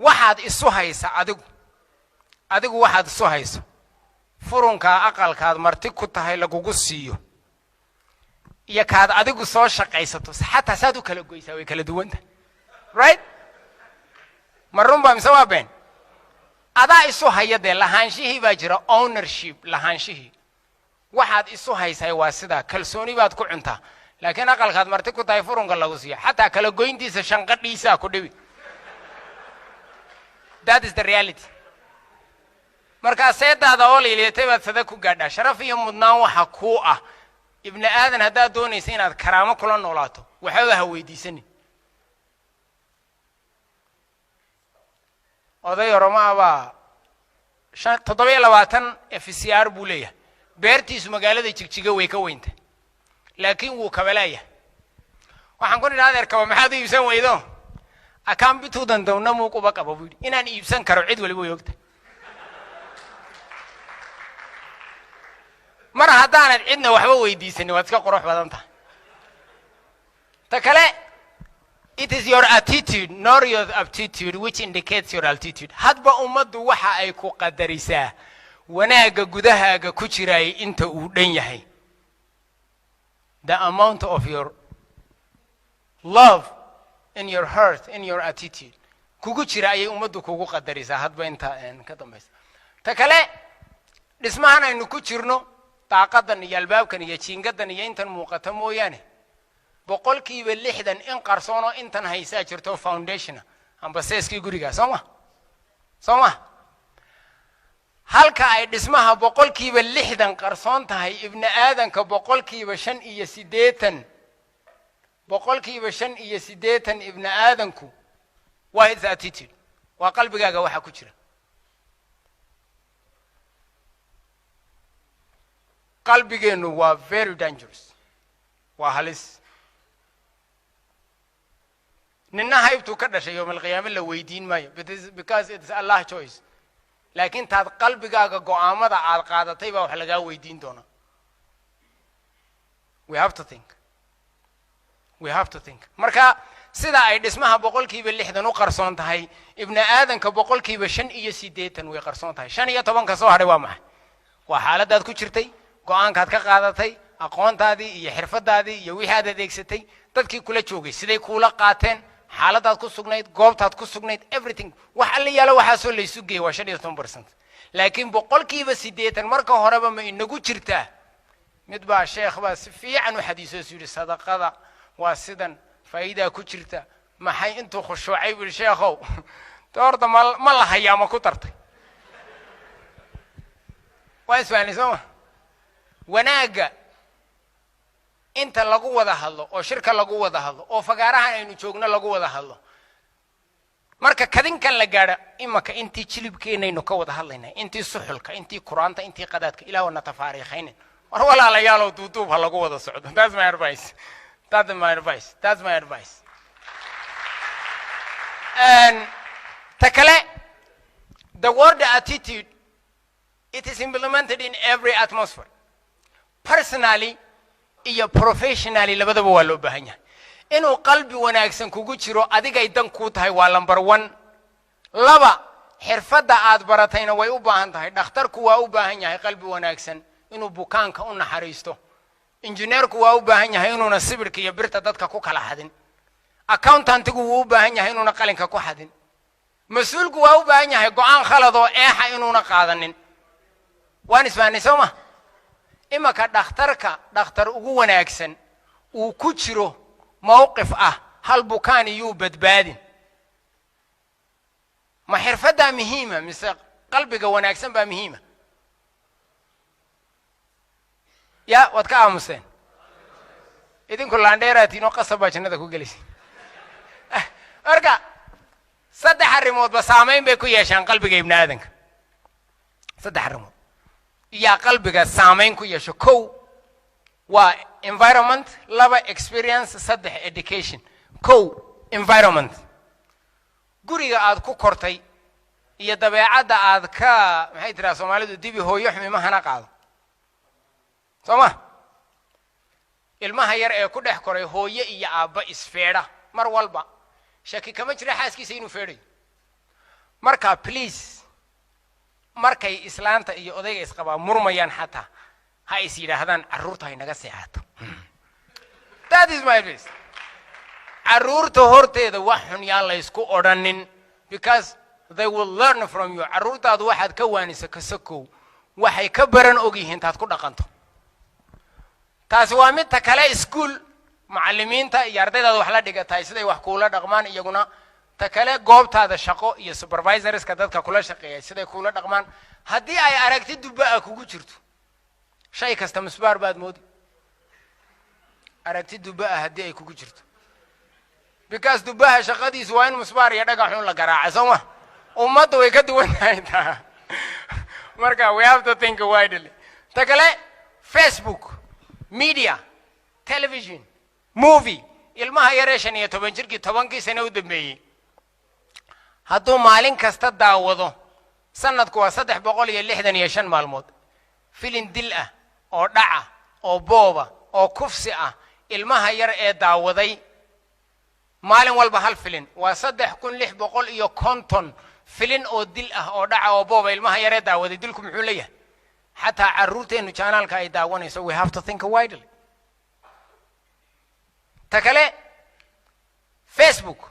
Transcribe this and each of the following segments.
waxaad isu haysa adigu waxaad isu hayso furunka aqalkaad marti ku tahay lagugu siiyo iyo kaad adigu soo shaqaysato xataa saad u kala goysaa way kala duwanta right marumba misawabeen adaa isu hayade lahaanshihii baa jira ownership lahaanshihii waxaad isu haysay waa sida kalsooni baad ku cuntaa laakiin aqalkaad marti ku tahay furunka lagu siiyo xataa kala goyntiisa shanqadhiisa ku dhibi that is the reality marka seedaada oo leeyahay baad sada ku gaadhaa sharaf iyo mudnaan waxa ku ah ibn aadan hadaa doonaysa inaad karaamo kula noolaato waxa weydiisan oday Roma ba 27 FCR buu leeyahay beertiisu magaalada Jigjiga way ka weynta laakiin wuu kabalaya waxaan ku nidhaa adeerka maxaad iibsan weydo akaan bituudan dawna muu ku baqaba buu inaan iibsan karo cid waliba way ogtahay mar hadaan cidna waxba weydiisan waad ka qurux badan tahay ta kale it is your attitude not your aptitude which indicates your altitude hadba ummadu waxa ay ku qadarisaa wanaaga gudahaaga ku jiray inta uu dhan yahay the amount of your love in your heart in your attitude kugu jira ay ummadu kugu qadarisaa hadba inta ka dambaysa ta kale dhismahan aynu ku jirno taaqadan iyo albaabkan iyo jiingadan iyo intan muuqata mooyaane boqolkiiba 60 in qarsoono intan haysa jirto foundation amba seeskii guriga Soma halka ay dhismaha boqolkiiba 60 qarsoon tahay ibn aadanka boqolkiiba 85 boqolkiiba 85 ibn aadanku waa his attitude waa qalbigaaga waxa ku jira qalbigeenu waa very dangerous waa halis ninna haybtu ka dhashay yawm al-qiyaamah la weydiin maayo because it's Allah choice laakiin taad qalbigaaga go'aamada aad qaadatay baa wax laga weydiin doona we have to think marka sida ay dhismaha boqolkiiba 60 u qarsoon tahay ibn aadanka boqolkiiba 85 way qarsoon tahay 15 ka soo haray waa maxay waa xaaladaad ku jirtay go'aankaad ka qaadatay aqoontaadii iyo xirfadaadii iyo wixii aad adeegsatay dadkii kula joogay siday kula qaateen xaaladaad ku sugnayd goobtaad ku sugnayd everything wax alla yaalo waxa soo leeysu geey waa 15% laakiin boqolkiiba 80 marka horeba ma inagu jirtaa mid baa sheekh baa si fiican u xadiiso yiri sadaqada waa sidan faa'iido ku jirta maxay intuu khushuucay bil sheekhow doorta ma la hayaa ma ku tartay waa isfahanaysaa wanaaga inta lagu wada hadlo oo shirka lagu wada hadlo oo fagaarahan aynu joogno lagu wada hadlo marka kadinkan la gaara imaka intii jilibkeenayno ka wada hadlaynaa intii suxulka intii quraanta intii qadaadka ilaahu na tafaariixaynin war walaalayaal duuduub ha lagu wada socdo that's my advice and takale the word attitude it is implemented in every atmosphere personally iyo professionally labadaba waa loo baahan yahay inuu qalbi wanaagsan kugu jiro adiga ay dan ku tahay waa number 1 laba xirfada aad baratayna way u baahan tahay dhakhtarku waa u baahan yahay qalbi wanaagsan inuu bukaanka u naxariisto injineerku waa u baahan yahay inuu nasibirka iyo birta dadka ku kala xadin accountantigu waa u baahan yahay inuu qalinka ku xadin mas'uulku waa u baahan yahay go'aan khalad oo eexa inuu qaadanin waan isfahanaysaa imaka dhakhtar ugu wanaagsan uu ku jiro mowqif hal bukaan iyo badbaadin ma xirfada muhiima mise qalbiga wanaagsan baa muhiima ya wad ka aamuseen idinku laandheeraatiino qasaba jannada ku galaysi arka saddex arrimood ba saameyn bay ku yeeshaan qalbiga ibn aadanka saddex arrimood يا قلبك سامين كويشو كو و environment laba experience saddex education كو environment guriga aad ku kortay iyo dabeecada aad ka maxay tiraa Soomaalidu dibi hooyo xumi ma hana qaado Sooma ilmaha yar ee ku dhex koray hooyo iyo aabba isfeedha mar walba shaki kama jira xaaskiisa inuu feedhay marka please markay islaanta iyo odayga isqaba murmayaan xataa ha is yiraahdaan carruurta ay naga seexato. That is my advice. carruurta horteeda wax xun yaan la isku odhanin because they will learn from you. carruurtaadu waxaad ka waanisa ka sakow waxay ka baran ogyihiin taad ku dhaqanto. taasi waa mid ta kale school macallimiinta iyo ardaydaadu wax la dhigatay siday wax kuula dhaqmaan iyaguna ta kale goobtaada shaqo iyo supervisorska dadka kula shaqeeya siday kuula dhaqmaan haddii ay aragti dubba kugu jirto shay kasta misbaar baad moodi aragti dubba haddii ay kugu jirto because dubbaha shaqadiisu waa in misbaar iyo dhagax xun la garaaco soma ummaddu way ka duwan tahay marka we have to think widely. ta kale Facebook media television movie ilmaha yaree 15 jirkii 10 sano u dambeeyay hadduu maalin kasta daawado sanadku waa 365 maalmood filin dil ah oo dhaca oo booba oo kufsi ah ilmaha yar ee daawaday maalin walba hal filin waa 3650 filin oo dil ah oo dhaca oo booba ilmaha yar ee daawaday dilku muxuu leeyahay xataa carruurteenu channelka ay daawanayso we have to think widely. ta kale Facebook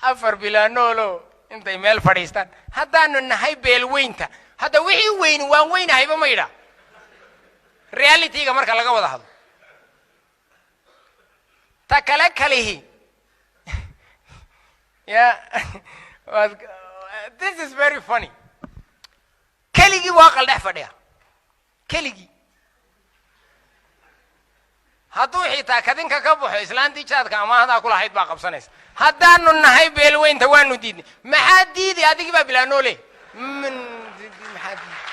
afar bilaanoolo intay meel fadhiistaan haddaanu nahay beelweynta hadda wixii weyn waan weynahayba ma yidhaa realityga marka laga wada hadlo. ta kale kalihi this is very funny. keligii waa qaldhex fadhiya keligii hadduu xitaa kadinka ka baxo islaantii jaadka amaahadaa ku lahayd baa qabsanaysa haddaanu nahay beelweynta waanu diidnay maxaa diiday adigii baa bilaanoole maxaa diiday